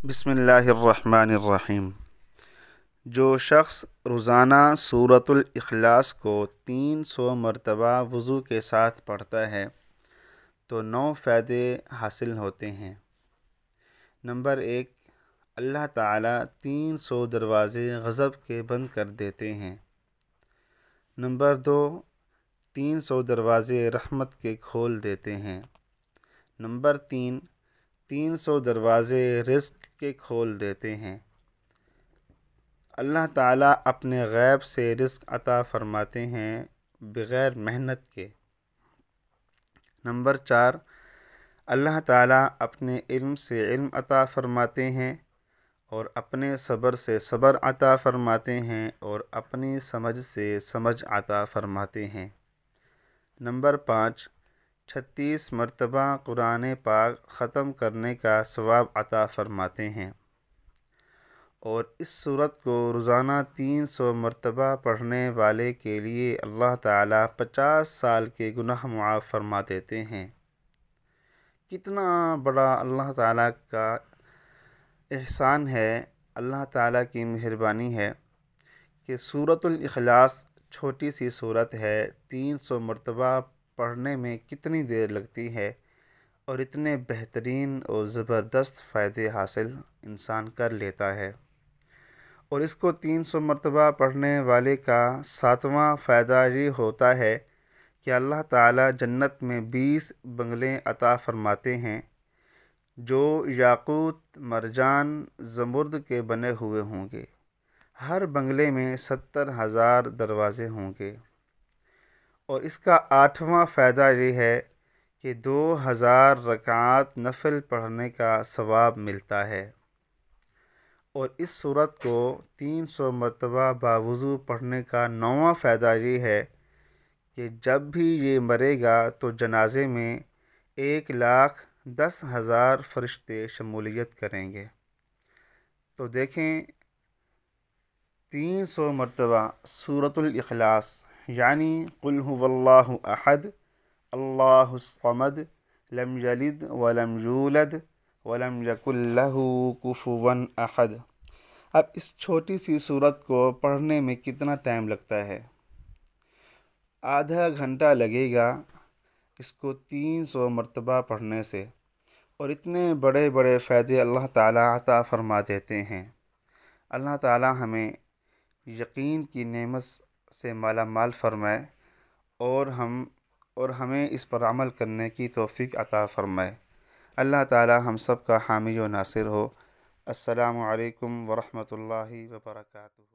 بسم اللہ الرحمن الرحیم۔ جو شخص روزانہ سورۃ الاخلاص کو 300 مرتبہ وضو کے ساتھ پڑھتا ہے تو 9 فائدے حاصل ہوتے ہیں۔ نمبر 1، اللہ تعالیٰ 300 دروازے غضب کے بند کر دیتے ہیں۔ نمبر 2، 300 دروازے رحمت کے کھول دیتے ہیں۔ نمبر 3، 300 دروازے رزق کے کھول دیتے ہیں۔ اللہ تعالیٰ اپنے غیب سے رزق عطا فرماتے ہیں بغیر محنت کے۔ نمبر 4، اللہ تعالیٰ اپنے علم سے علم عطا فرماتے ہیں اور اپنے صبر سے صبر عطا فرماتے ہیں اور اپنی سمجھ سے سمجھ عطا فرماتے ہیں۔ نمبر 5، 36 مرتبہ قرآن پاک ختم کرنے کا ثواب عطا فرماتے ہیں، اور اس سورت کو روزانہ 300 مرتبہ پڑھنے والے کے لیے اللہ تعالیٰ 50 سال کے گناہ معاف فرما دیتے ہیں۔ کتنا بڑا اللہ تعالیٰ کا احسان ہے، اللہ تعالیٰ کی مہربانی ہے کہ سورۃ الاخلاص چھوٹی سی سورت ہے، 300 مرتبہ پڑھنے میں کتنی دیر لگتی ہے اور اتنے بہترین اور زبردست فائدے حاصل انسان کر لیتا ہے۔ اور اس کو 300 مرتبہ پڑھنے والے کا 7واں فائدہ یہ ہوتا ہے کہ اللہ تعالیٰ جنت میں 20 بنگلے عطا فرماتے ہیں جو یاقوت، مرجان، زمرد کے بنے ہوئے ہوں گے۔ ہر بنگلے میں 70,000 دروازے ہوں گے۔ اور اس کا 8واں فائدہ یہ ہے کہ 2000 رکعات نفل پڑھنے کا ثواب ملتا ہے۔ اور اس سورت کو 300 مرتبہ باوضو پڑھنے کا 9واں فائدہ یہ ہے کہ جب بھی یہ مرے گا تو جنازے میں 1,10,000 فرشتے شمولیت کریں گے۔ تو دیکھیں، 300 مرتبہ سورۃ الاخلاص یعنی قل هو اللہ احد، اللہ الصمد، لم یلد ولم یولد ولم یکن لہ کفوا احد۔ اب اس چھوٹی سی سورت کو پڑھنے میں کتنا ٹائم لگتا ہے؟ آدھا گھنٹہ لگے گا اس کو 300 مرتبہ پڑھنے سے، اور اتنے بڑے بڑے فائدے اللہ تعالیٰ عطا فرما دیتے ہیں۔ اللہ تعالیٰ ہمیں یقین کی نعمت سے مالا مال فرمائے اور ہمیں اس پر عمل کرنے کی توفیق عطا فرمائے۔ اللہ تعالیٰ ہم سب کا حامی و ناصر ہو۔ السلام علیکم ورحمۃ اللہ وبرکاتہ۔